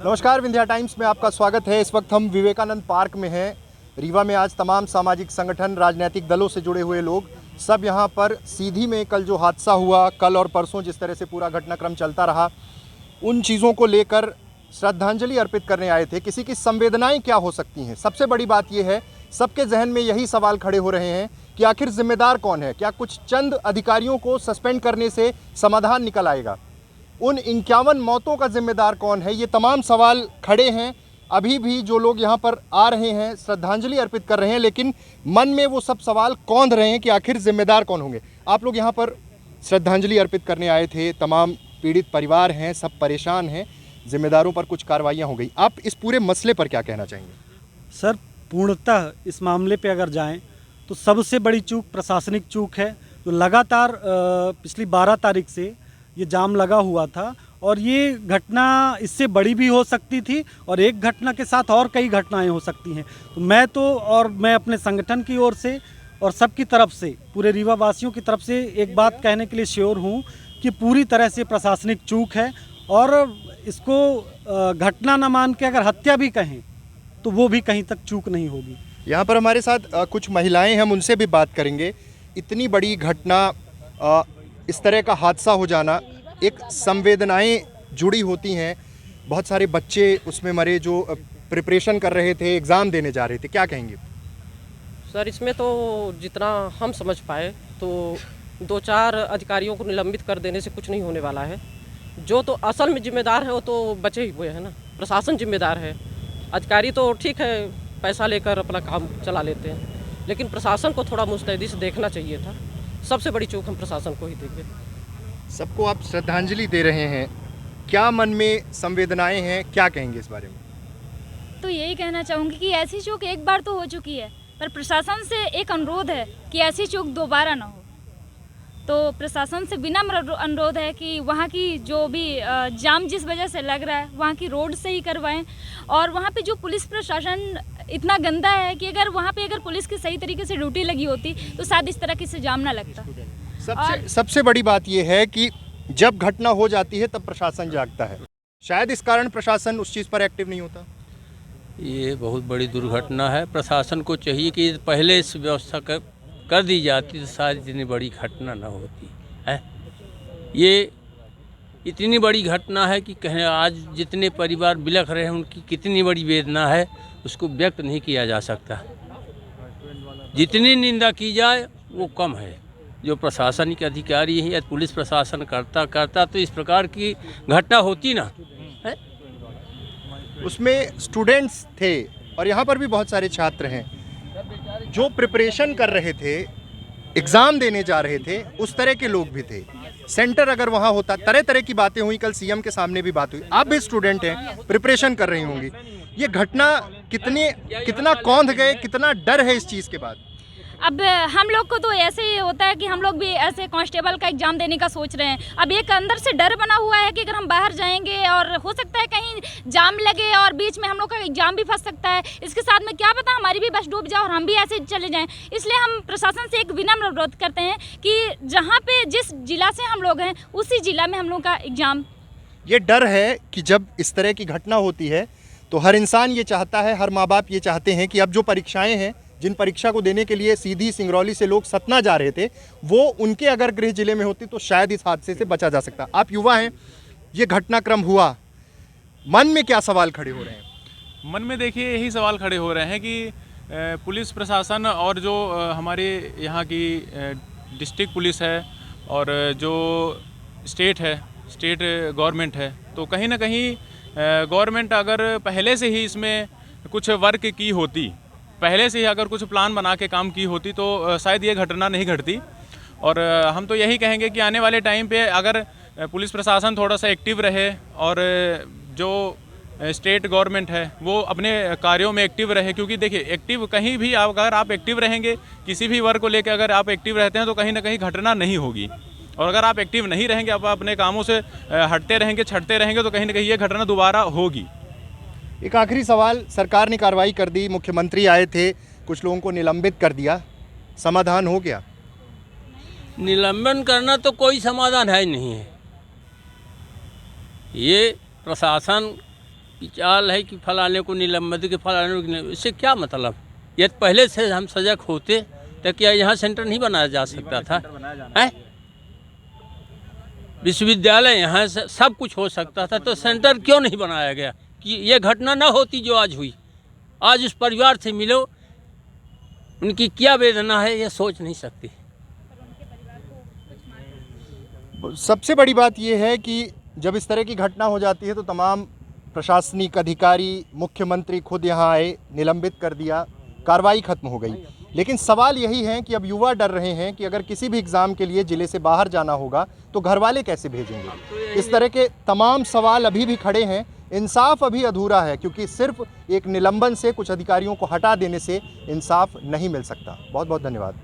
नमस्कार, विंध्या टाइम्स में आपका स्वागत है। इस वक्त हम विवेकानंद पार्क में हैं। रीवा में आज तमाम सामाजिक संगठन, राजनीतिक दलों से जुड़े हुए लोग सब यहाँ पर सीधी में कल जो हादसा हुआ, कल और परसों जिस तरह से पूरा घटनाक्रम चलता रहा, उन चीज़ों को लेकर श्रद्धांजलि अर्पित करने आए थे। किसी की संवेदनाएं क्या हो सकती हैं? सबसे बड़ी बात यह है, सबके जहन में यही सवाल खड़े हो रहे हैं कि आखिर जिम्मेदार कौन है? क्या कुछ चंद अधिकारियों को सस्पेंड करने से समाधान निकल आएगा? उन 51 मौतों का जिम्मेदार कौन है? ये तमाम सवाल खड़े हैं। अभी भी जो लोग यहाँ पर आ रहे हैं, श्रद्धांजलि अर्पित कर रहे हैं, लेकिन मन में वो सब सवाल कौंध रहे हैं कि आखिर जिम्मेदार कौन होंगे। आप लोग यहाँ पर श्रद्धांजलि अर्पित करने आए थे, तमाम पीड़ित परिवार हैं, सब परेशान हैं, जिम्मेदारों पर कुछ कार्रवाइयाँ हो गई। आप इस पूरे मसले पर क्या कहना चाहेंगे? सर, पूर्णतः इस मामले पे अगर जाएं तो सबसे बड़ी चूक प्रशासनिक चूक है। जो लगातार पिछली 12 तारीख से ये जाम लगा हुआ था और ये घटना इससे बड़ी भी हो सकती थी और एक घटना के साथ और कई घटनाएं हो सकती हैं। तो मैं अपने संगठन की ओर से और सबकी तरफ से, पूरे रीवा वासियों की तरफ से एक बात कहने के लिए श्योर हूँ कि पूरी तरह से प्रशासनिक चूक है और इसको घटना न मान के अगर हत्या भी कहें तो वो भी कहीं तक चूक नहीं होगी। यहाँ पर हमारे साथ कुछ महिलाएं हैं, हम उनसे भी बात करेंगे। इतनी बड़ी घटना, इस तरह का हादसा हो जाना, एक संवेदनाएं जुड़ी होती हैं। बहुत सारे बच्चे उसमें मरे जो प्रिपरेशन कर रहे थे, एग्ज़ाम देने जा रहे थे, क्या कहेंगे? सर, इसमें तो जितना हम समझ पाए तो 2-4 अधिकारियों को निलंबित कर देने से कुछ नहीं होने वाला है। जो तो असल में जिम्मेदार है वो तो बचे ही हुए हैं ना, प्रशासन जिम्मेदार है। अधिकारी तो ठीक है, पैसा लेकर अपना काम चला लेते हैं, लेकिन प्रशासन को थोड़ा मुस्तैदी से देखना चाहिए था। सबसे बड़ी चूक हम प्रशासन को ही देंगे। सबको आप श्रद्धांजलि दे रहे हैं, क्या मन में संवेदनाएं हैं, क्या कहेंगे इस बारे में? तो यही कहना चाहूँगी कि ऐसी चूक एक बार तो हो चुकी है, पर प्रशासन से एक अनुरोध है कि ऐसी चूक दोबारा ना हो। तो प्रशासन से विनम्र अनुरोध है कि वहाँ की जो भी जाम जिस वजह से लग रहा है, वहाँ की रोड से ही करवाएं। और वहाँ पे जो पुलिस प्रशासन इतना गंदा है कि अगर पुलिस की सही तरीके से ड्यूटी लगी होती तो शायद इस तरह की से जाम ना लगता। सबसे बड़ी बात यह है कि जब घटना हो जाती है तब प्रशासन जागता है। शायद इस कारण प्रशासन उस चीज़ पर एक्टिव नहीं होता। ये बहुत बड़ी दुर्घटना है। प्रशासन को चाहिए कि पहले इस व्यवस्था कर दी जाती तो शायद इतनी बड़ी घटना ना होती है। ये इतनी बड़ी घटना है कि कहें आज जितने परिवार बिलख रहे हैं उनकी कितनी बड़ी वेदना है, उसको व्यक्त नहीं किया जा सकता। जितनी निंदा की जाए वो कम है। जो प्रशासनिक अधिकारी हैं या पुलिस प्रशासन करता तो इस प्रकार की घटना होती ना है। उसमें स्टूडेंट्स थे और यहाँ पर भी बहुत सारे छात्र हैं जो प्रिपरेशन कर रहे थे, एग्ज़ाम देने जा रहे थे, उस तरह के लोग भी थे। सेंटर अगर वहाँ होता, तरह तरह की बातें हुई, कल सीएम के सामने भी बात हुई। आप भी स्टूडेंट हैं, प्रिपरेशन कर रही होंगी। ये घटना कितना कौंध गए, कितना डर है इस चीज़ के बाद? अब हम लोग को तो ऐसे ही होता है कि हम लोग भी ऐसे कांस्टेबल का एग्ज़ाम देने का सोच रहे हैं। अब एक अंदर से डर बना हुआ है कि अगर हम बाहर जाएंगे और हो सकता है कहीं जाम लगे और बीच में हम लोग का एग्ज़ाम भी फंस सकता है। इसके साथ में क्या पता हमारी भी बस डूब जाए और हम भी ऐसे चले जाएं। इसलिए हम प्रशासन से एक विनम्र अनुरोध करते हैं कि जहाँ पे जिस जिला से हम लोग हैं उसी जिला में हम लोग का एग्ज़ाम। ये डर है कि जब इस तरह की घटना होती है तो हर इंसान ये चाहता है, हर माँ बाप ये चाहते हैं कि अब जो परीक्षाएँ हैं, जिन परीक्षा को देने के लिए सीधी सिंगरौली से लोग सतना जा रहे थे, वो उनके अगर गृह जिले में होती तो शायद इस हादसे से बचा जा सकता। आप युवा हैं, ये घटनाक्रम हुआ, मन में क्या सवाल खड़े हो रहे हैं? मन में देखिए यही सवाल खड़े हो रहे हैं कि पुलिस प्रशासन और जो हमारे यहाँ की डिस्ट्रिक्ट पुलिस है और जो स्टेट गवर्नमेंट है, तो कहीं ना कहीं गवर्नमेंट अगर पहले से ही इसमें कुछ वर्क की होती, पहले से ही अगर कुछ प्लान बना के काम की होती तो शायद ये घटना नहीं घटती। और हम तो यही कहेंगे कि आने वाले टाइम पे अगर पुलिस प्रशासन थोड़ा सा एक्टिव रहे और जो स्टेट गवर्नमेंट है वो अपने कार्यों में एक्टिव रहे, क्योंकि देखिए एक्टिव कहीं भी अगर आप एक्टिव रहेंगे, किसी भी वर्क को लेकर अगर आप एक्टिव रहते हैं तो कहीं ना कहीं घटना नहीं होगी। और अगर आप एक्टिव नहीं रहेंगे, आप अपने कामों से हटते रहेंगे, छटते रहेंगे, तो कहीं ना कहीं ये घटना दोबारा होगी। एक आखिरी सवाल, सरकार ने कार्रवाई कर दी, मुख्यमंत्री आए थे, कुछ लोगों को निलंबित कर दिया, समाधान हो गया? निलंबन करना तो कोई समाधान है ही नहीं है। ये प्रशासन चाल है कि फलाने को निलंबित कि फलाने को इससे क्या मतलब। ये पहले से हम सजग होते तो क्या यहाँ सेंटर नहीं बनाया जा सकता था? है विश्वविद्यालय यहाँ से सब कुछ हो सकता था, तो सेंटर क्यों नहीं बनाया गया कि ये घटना ना होती जो आज हुई। आज उस परिवार से मिलो, उनकी क्या वेदना है ये सोच नहीं सकती। सबसे बड़ी बात यह है कि जब इस तरह की घटना हो जाती है तो तमाम प्रशासनिक अधिकारी, मुख्यमंत्री खुद यहाँ आए, निलंबित कर दिया, कार्रवाई खत्म हो गई। लेकिन सवाल यही है कि अब युवा डर रहे हैं कि अगर किसी भी एग्ज़ाम के लिए ज़िले से बाहर जाना होगा तो घर वाले कैसे भेजेंगे। इस तरह के तमाम सवाल अभी भी खड़े हैं। इंसाफ अभी अधूरा है क्योंकि सिर्फ एक निलंबन से, कुछ अधिकारियों को हटा देने से इंसाफ नहीं मिल सकता। बहुत बहुत धन्यवाद।